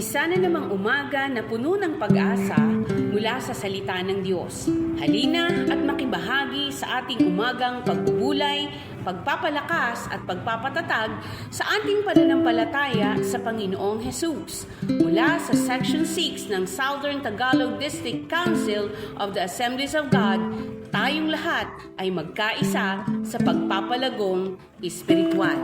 Isa na namang umaga na puno ng pag-asa mula sa salita ng Diyos. Halina at makibahagi sa ating umagang pagbubulay, pagpapalakas at pagpapatatag sa ating pananampalataya sa Panginoong Hesus. Mula sa Section 6 ng Southern Tagalog District Council of the Assemblies of God, tayong lahat ay magkaisa sa pagpapalagong espiritual.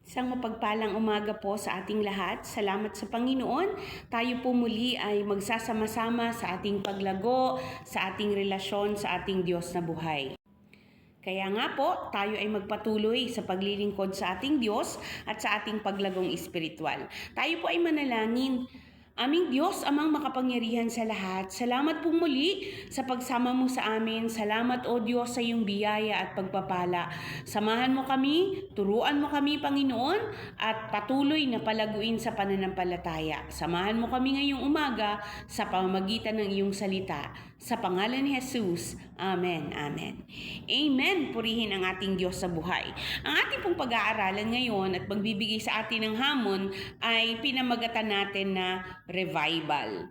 Isang mapagpalang umaga po sa ating lahat. Salamat sa Panginoon. Tayo po muli ay magsasama-sama sa ating paglago, sa ating relasyon sa ating Diyos na buhay. Kaya nga po, tayo ay magpatuloy sa paglilingkod sa ating Diyos at sa ating paglagong espiritual. Tayo po ay manalangin. Aming Diyos, amang makapangyarihan sa lahat, salamat po muli sa pagsama mo sa amin. Salamat o Diyos sa iyong biyaya at pagpapala. Samahan mo kami, turuan mo kami Panginoon, at patuloy na palaguin sa pananampalataya. Samahan mo kami ngayong umaga sa pamamagitan ng iyong salita. Sa pangalan ni Jesus, Amen. Amen. Amen. Purihin ang ating Diyos sa buhay. Ang ating pong pag-aaralan ngayon at magbibigay sa atin ng hamon ay pinamagatan natin na revival.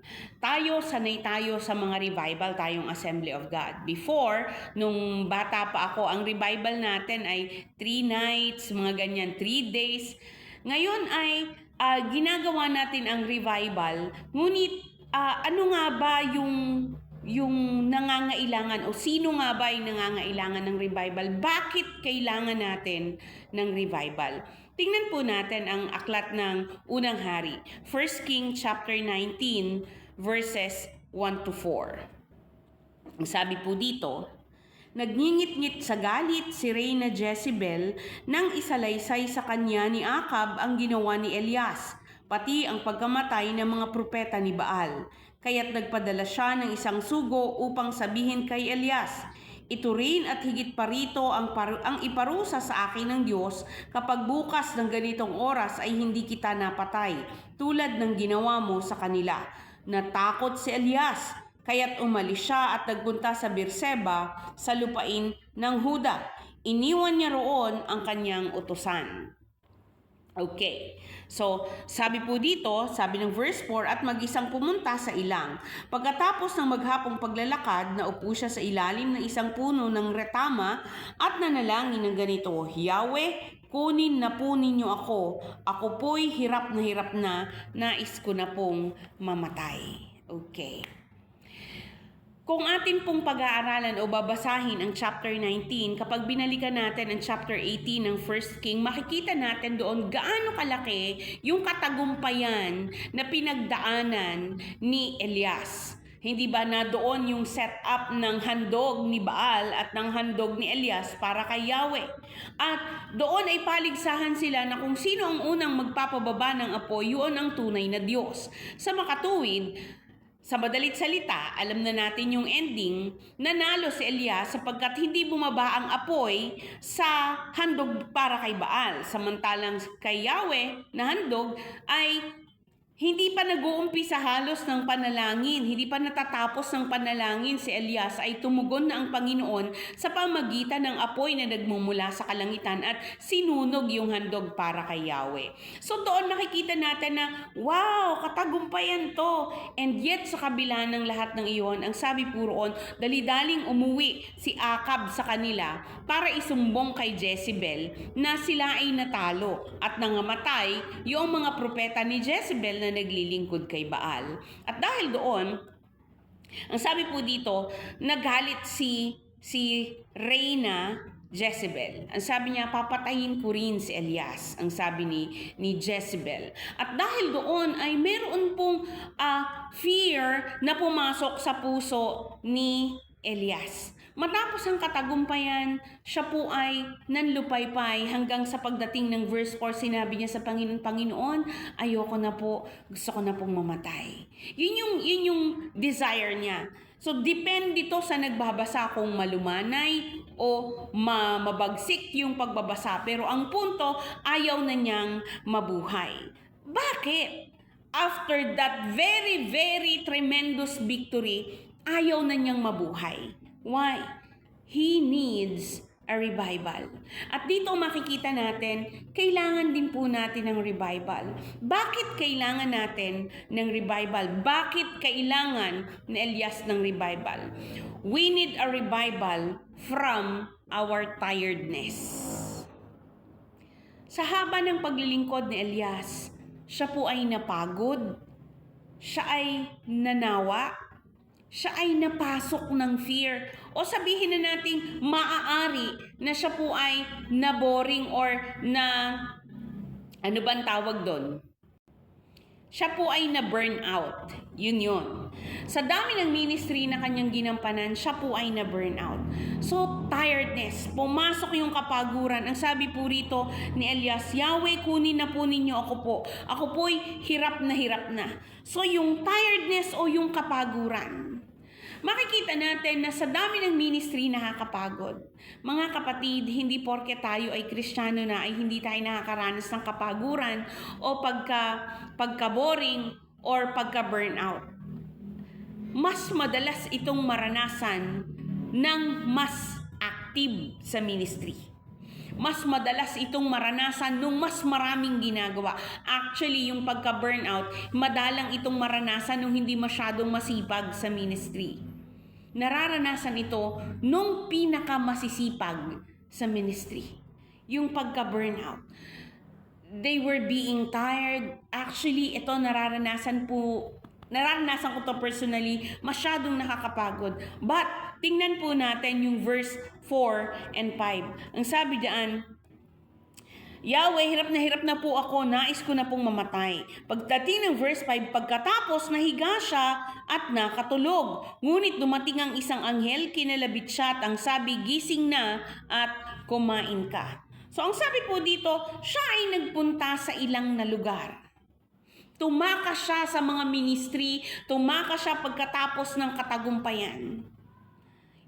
Sanay tayo sa mga revival, tayong Assembly of God. Before, nung bata pa ako, ang revival natin ay 3 nights, mga ganyan, 3 days. Ngayon ay ginagawa natin ang revival, ngunit ano nga ba yung nangangailangan o sino nga ba ay nangangailangan ng revival? Bakit kailangan natin ng revival? Tingnan po natin ang aklat ng Unang Hari, 1 King chapter 19 verses 1 to 4. Ang sabi po dito, nagngingit-ngit sa galit si Reyna Jezebel nang isalaysay sa kanya ni Akab ang ginawa ni Elias, pati ang pagkamatay ng mga propeta ni Baal. Kaya't nagpadala siya ng isang sugo upang sabihin kay Elias, ito rin at higit pa rito ang iparusa sa akin ng Diyos kapag bukas ng ganitong oras ay hindi kita napatay, tulad ng ginawa mo sa kanila. Natakot si Elias, kaya't umalis siya at nagpunta sa Beerseba sa lupain ng Huda. Iniwan niya roon ang kanyang utusan. Okay, so sabi po dito, sabi ng verse 4, at mag-isang pumunta sa ilang. Pagkatapos ng maghapong paglalakad, naupo siya sa ilalim ng isang puno ng retama at nanalangin ng ganito, Yahweh, kunin na po ninyo ako. Ako po'y hirap na, nais ko na pong mamatay. Okay. Kung atin pong pag-aaralan o babasahin ang chapter 19, kapag binalikan natin ang chapter 18 ng 1 King, makikita natin doon gaano kalaki yung katagumpayan na pinagdaanan ni Elias. Hindi ba na doon yung setup ng handog ni Baal at ng handog ni Elias para kay Yahweh? At doon ay paligsahan sila na kung sino ang unang magpapababa ng apoy, yun ang tunay na Diyos. Sa makatuwid, sa madalit salita, alam na natin yung ending, nanalo si Elias sapagkat hindi bumaba ang apoy sa handog para kay Baal. Samantalang kay Yahweh na handog ay hindi pa nag-uumpisa halos ng panalangin, hindi pa natatapos ng panalangin si Elias ay tumugon na ang Panginoon sa pamagitan ng apoy na nagmumula sa kalangitan at sinunog yung handog para kay Yahweh. So doon makikita natin na, wow, katagumpayan to. And yet sa kabila ng lahat ng iyon, ang sabi po roon, dali-daling umuwi si Akab sa kanila para isumbong kay Jezebel na sila ay natalo at nangamatay yung mga propeta ni Jezebel na naglilingkod kay Baal. At dahil doon, ang sabi po dito, nagalit si Reyna Jezebel. Ang sabi niya, papatayin ko rin si Elias, ang sabi ni Jezebel. At dahil doon ay meron pong fear na pumasok sa puso ni Elias. Matapos ang katagumpayan, siya po ay nanlupaypay hanggang sa pagdating ng verse 4, sinabi niya sa Panginoon, ayoko na po, gusto ko na pong mamatay. Yun yung desire niya. So, depende to sa nagbabasa kung malumanay o mabagsik yung pagbabasa. Pero ang punto, ayaw na niyang mabuhay. Bakit? After that very, very tremendous victory, ayaw na niyang mabuhay. Why? He needs a revival. At dito makikita natin, kailangan din po natin ng revival. Bakit kailangan natin ng revival? Bakit kailangan ni Elias ng revival? We need a revival from our tiredness. Sa haba ng paglilingkod ni Elias, siya po ay napagod, siya ay nanawa, siya ay napasok ng fear. O sabihin na natin, maaari na siya po ay na-boring or na, ano bang tawag doon? Siya po ay na-burn out. Yun. Sa dami ng ministry na kanyang ginampanan, siya po ay na-burn out. So, tiredness. Pumasok yung kapaguran. Ang sabi po rito ni Elias, Yahweh, kunin na po ninyo ako po. Ako po'y hirap na. So, yung tiredness o yung kapaguran, makikita natin na sa dami ng ministry nakakapagod. Mga kapatid, hindi porke tayo ay Kristiyano na ay hindi tayo nakakaranas ng kapaguran o pagka-boring or pagka-burnout. Mas madalas itong maranasan ng mas active sa ministry. Mas madalas itong maranasan nung mas maraming ginagawa. Actually, yung pagka-burnout, madalang itong maranasan nung hindi masyadong masipag sa ministry. Nararanasan ito nung pinakamasisipag sa ministry. Yung pagka-burnout. They were being tired. Actually, ito nararanasan ko to personally, masyadong nakakapagod. But, tingnan po natin yung verse 4 and 5. Ang sabi diyan, Yahweh, hirap na po ako, nais ko na pong mamatay. Pagdating ng verse 5, pagkatapos nahiga siya at nakatulog. Ngunit dumating ang isang anghel, kinalabit siya at ang sabi, gising na at kumain ka. So ang sabi po dito, siya ay nagpunta sa ilang na lugar. Tumakas siya sa mga ministry, tumakas siya pagkatapos ng katagumpayan.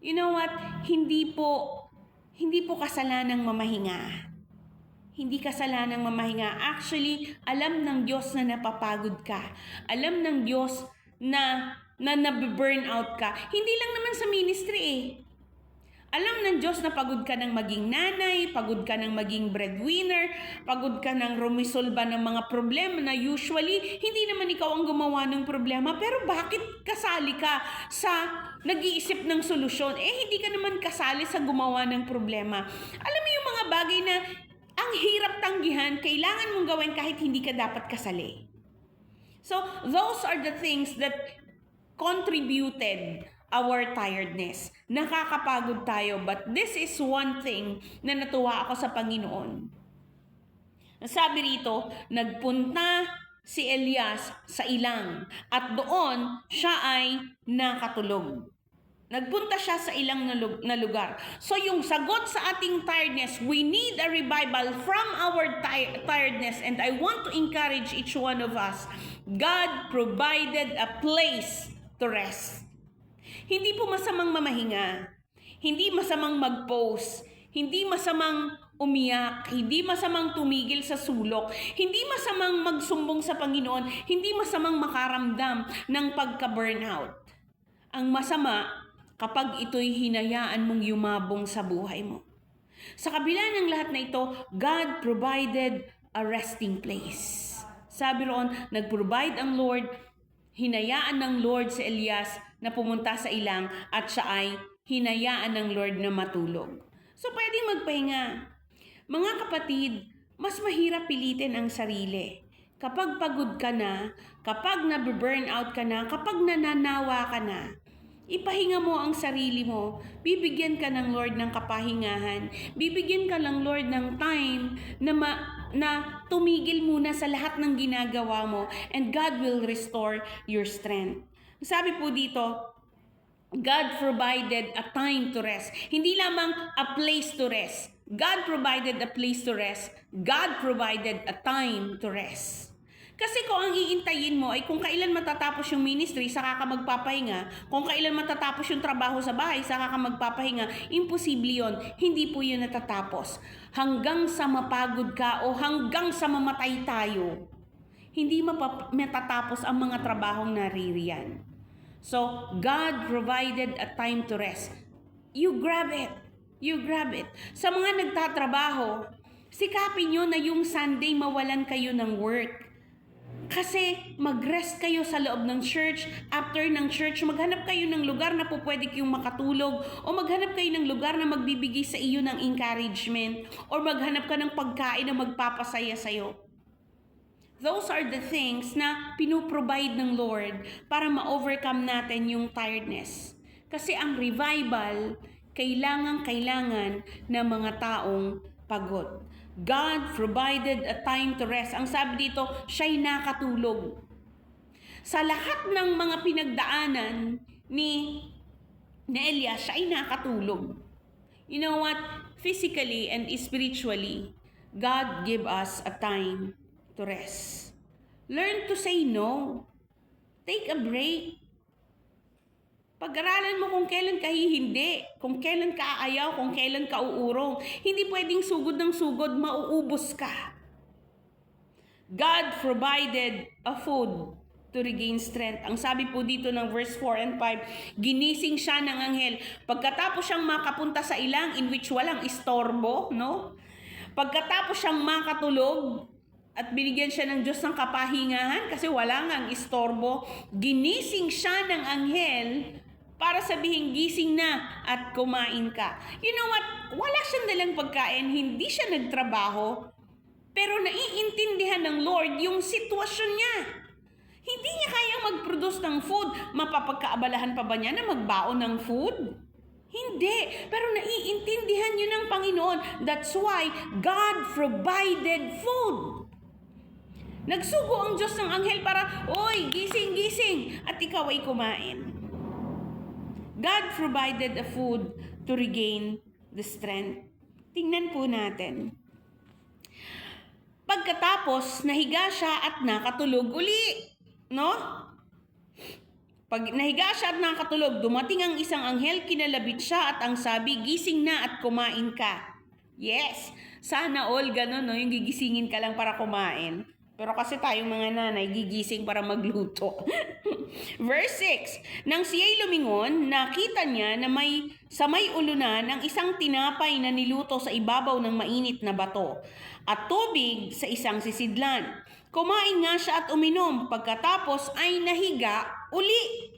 You know what? Hindi po kasalanang mamahinga. Hindi kasalanang mamahinga. Actually, alam ng Diyos na napapagod ka. Alam ng Diyos na nabiburn out ka. Hindi lang naman sa ministry eh. Alam ng Diyos na pagod ka ng maging nanay, pagod ka ng maging breadwinner, pagod ka ng rumisolba ng mga problema na usually hindi naman ikaw ang gumawa ng problema. Pero bakit kasali ka sa nag-iisip ng solusyon? Hindi ka naman kasali sa gumawa ng problema. Alam mo yung mga bagay na ang hirap tanggihan, kailangan mong gawin kahit hindi ka dapat kasali. So, those are the things that contributed our tiredness. Nakakapagod tayo, but this is one thing na natuwa ako sa Panginoon. Sabi rito, nagpunta si Elias sa ilang at doon siya ay nakatulog. Nagpunta siya sa ilang na lugar. So yung sagot sa ating tiredness, we need a revival from our tiredness. And I want to encourage each one of us. God provided a place to rest. Hindi po masamang mamahinga. Hindi masamang mag-pause. Hindi masamang umiyak. Hindi masamang tumigil sa sulok. Hindi masamang magsumbong sa Panginoon. Hindi masamang makaramdam ng pagka-burnout. Ang masama, kapag ito'y hinayaan mong yumabong sa buhay mo. Sa kabila ng lahat na ito, God provided a resting place. Sabi roon, nag-provide ang Lord, hinayaan ng Lord si Elias na pumunta sa ilang at siya ay hinayaan ng Lord na matulog. So, pwedeng magpahinga. Mga kapatid, mas mahirap pilitin ang sarili. Kapag pagod ka na, kapag nabiburn out ka na, kapag nananawa ka na, ipahinga mo ang sarili mo. Bibigyan ka ng Lord ng kapahingahan. Bibigyan ka ng Lord ng time na tumigil muna sa lahat ng ginagawa mo. And God will restore your strength. Sabi po dito, God provided a time to rest. Hindi lamang a place to rest. God provided a place to rest. God provided a time to rest. Kasi kung ang iintayin mo ay kung kailan matatapos yung ministry, saka ka magpapahinga. Kung kailan matatapos yung trabaho sa bahay, saka ka magpapahinga. Imposible yun. Hindi po yun natatapos. Hanggang sa mapagod ka o hanggang sa mamatay tayo, hindi matatapos ang mga trabahong naririyan. So, God provided a time to rest. You grab it. You grab it. Sa mga nagtatrabaho, sikapin nyo na yung Sunday mawalan kayo ng work. Kasi mag-rest kayo sa loob ng church. After ng church, maghanap kayo ng lugar na po pwede kayong makatulog, o maghanap kayo ng lugar na magbibigay sa iyo ng encouragement, or maghanap ka ng pagkain na magpapasaya sa'yo. Those are the things na pinoprovide ng Lord para ma-overcome natin yung tiredness. Kasi ang revival, kailangan ng mga taong pagod. God provided a time to rest. Ang sabi dito, siya'y nakatulog. Sa lahat ng mga pinagdaanan ni Elias, siya'y nakatulog. You know what? Physically and spiritually, God gave us a time to rest. Learn to say no. Take a break. Pag-aralan mo kung kailan ka hihindi, kung kailan ka aayaw, kung kailan ka uurong. Hindi pwedeng sugod ng sugod, mauubos ka. God provided a food to regain strength. Ang sabi po dito ng verse 4 and 5, ginising siya ng anghel. Pagkatapos siyang makapunta sa ilang in which walang istorbo, no? Pagkatapos siyang makatulog, at binigyan siya ng Diyos ng kapahingahan kasi wala ngang istorbo, ginising siya ng anghel para sabihin, gising na at kumain ka. You know what? Wala siyang dalang pagkain, hindi siya nagtrabaho, pero naiintindihan ng Lord yung sitwasyon niya. Hindi niya kayang mag-produce ng food. Mapapagkaabalahan pa ba niya na magbaon ng food? Hindi. Pero naiintindihan niyo ng Panginoon. That's why God provided food. Nagsugo ang Diyos ng anghel para, oy, gising, gising, at ikaw ay kumain. God provided a food to regain the strength. Tingnan po natin. Pagkatapos, nahiga siya at nakatulog uli. No? Pag nahiga siya at nakatulog, dumating ang isang anghel, kinalabit siya at ang sabi, gising na at kumain ka. Yes, sana all ganun, no? Yung gigisingin ka lang para kumain. Pero kasi tayong mga nanay, gigising para magluto. Verse 6, nang siya'y lumingon, nakita niya na sa may ulunan ang isang tinapay na niluto sa ibabaw ng mainit na bato at tubig sa isang sisidlan. Kumain nga siya at uminom, pagkatapos ay nahiga uli.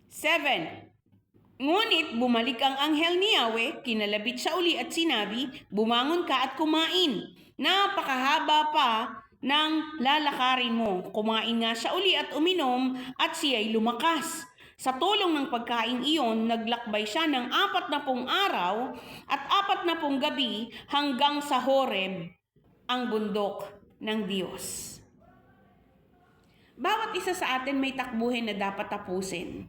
7, ngunit bumalik ang anghel ni Yahweh, kinalabit siya uli at sinabi, bumangon ka at kumain. Napakahaba pa ng lalakarin mo. Kumain nga siya uli at uminom at siya'y lumakas. Sa tulong ng pagkain iyon, naglakbay siya ng 40 araw at 40 gabi hanggang sa Horeb, ang bundok ng Diyos. Bawat isa sa atin may takbuhin na dapat tapusin.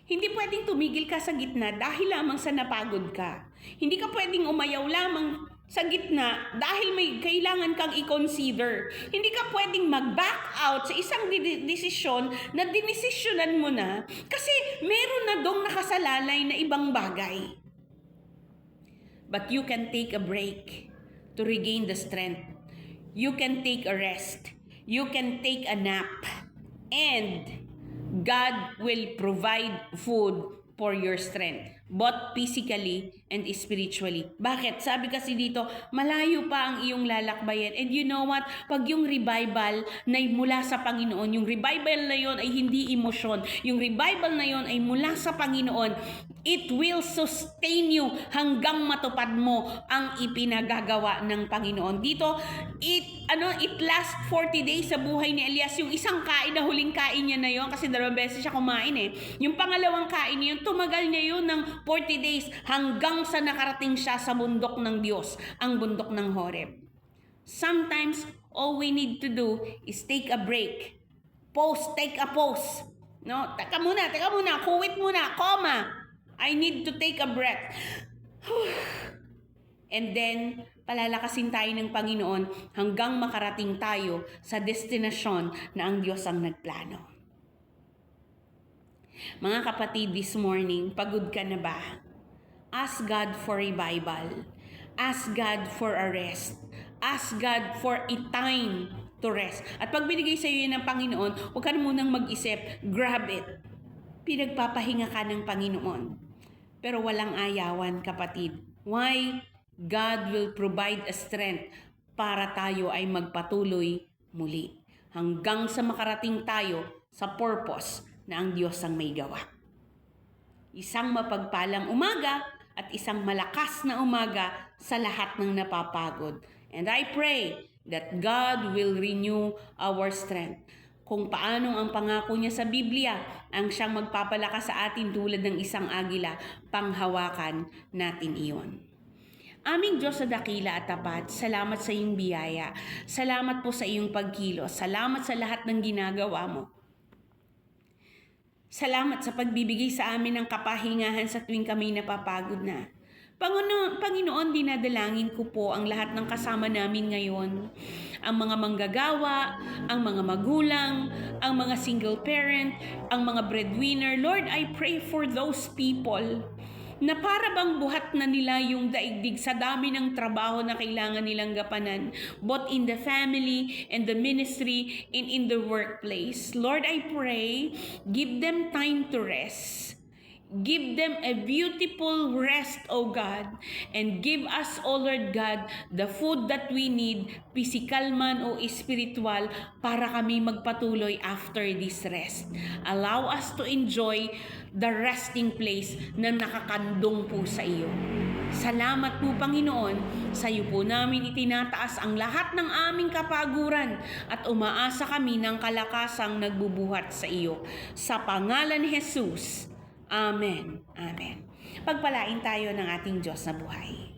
Hindi pwedeng tumigil ka sa gitna dahil lamang sa napagod ka. Hindi ka pwedeng umayaw lamang sa gitna dahil may kailangan kang i-consider. Hindi ka pwedeng mag-back out sa isang desisyon na dinesisyonan mo na kasi meron na dong nakasalalay na ibang bagay. But you can take a break to regain the strength. You can take a rest. You can take a nap. And God will provide food for your strength, both physically and spiritually. Bakit? Sabi kasi dito, malayo pa ang iyong lalakbayan. And you know what? Pag yung revival na mula sa Panginoon, yung revival na yon ay hindi emosyon. Yung revival na yon ay mula sa Panginoon. It will sustain you hanggang matupad mo ang ipinagagawa ng Panginoon. Dito, it lasts 40 days sa buhay ni Elias. Yung isang kain na huling kain niya na yon, kasi 2 beses siya kumain eh. Yung pangalawang kain niya, tumagal niya yun ng 40 days hanggang sa nakarating siya sa bundok ng Diyos, ang bundok ng Horeb. Sometimes, all we need to do is take a break. Take a pause. No? Teka muna, kuwit muna, comma. I need to take a breath. And then, Palalakasin tayo ng Panginoon hanggang makarating tayo sa destinasyon na ang Diyos ang nagplano. Mga kapatid, this morning, pagod ka na ba? Ask God for revival. Ask God for a rest. Ask God for a time to rest. At pag binigay sa iyo ng Panginoon, huwag ka na munang mag-isip, grab it. Pinagpapahinga ka ng Panginoon. Pero walang ayawan, kapatid. Why? God will provide a strength para tayo ay magpatuloy muli. Hanggang sa makarating tayo sa purpose na ang Diyos ang may gawa. Isang mapagpalang umaga at isang malakas na umaga sa lahat ng napapagod. And I pray that God will renew our strength. Kung paano ang pangako niya sa Biblia ang siyang magpapalakas sa atin tulad ng isang agila, panghawakan natin iyon. Aming Diyos sa dakila at tapat, salamat sa iyong biyaya. Salamat po sa iyong pagkilos. Salamat sa lahat ng ginagawa mo. Salamat sa pagbibigay sa amin ng kapahingahan sa tuwing kami napapagod na. Panginoon, dinadalangin ko po ang lahat ng kasama namin ngayon. Ang mga manggagawa, ang mga magulang, ang mga single parent, ang mga breadwinner. Lord, I pray for those people na para bang buhat na nila yung daigdig sa dami ng trabaho na kailangan nilang gapanan, both in the family and the ministry and in the workplace. Lord, I pray, give them time to rest. Give them a beautiful rest, O God, and give us, O Lord God, the food that we need, physical man o spiritual, para kami magpatuloy after this rest. Allow us to enjoy the resting place na nakakandong po sa iyo. Salamat po, Panginoon, sa iyo po namin itinataas ang lahat ng aming kapaguran at umaasa kami ng kalakasang nagbubuhat sa iyo. Sa pangalan ni Jesus, Amen. Amen. Pagpalain tayo ng ating Diyos na buhay.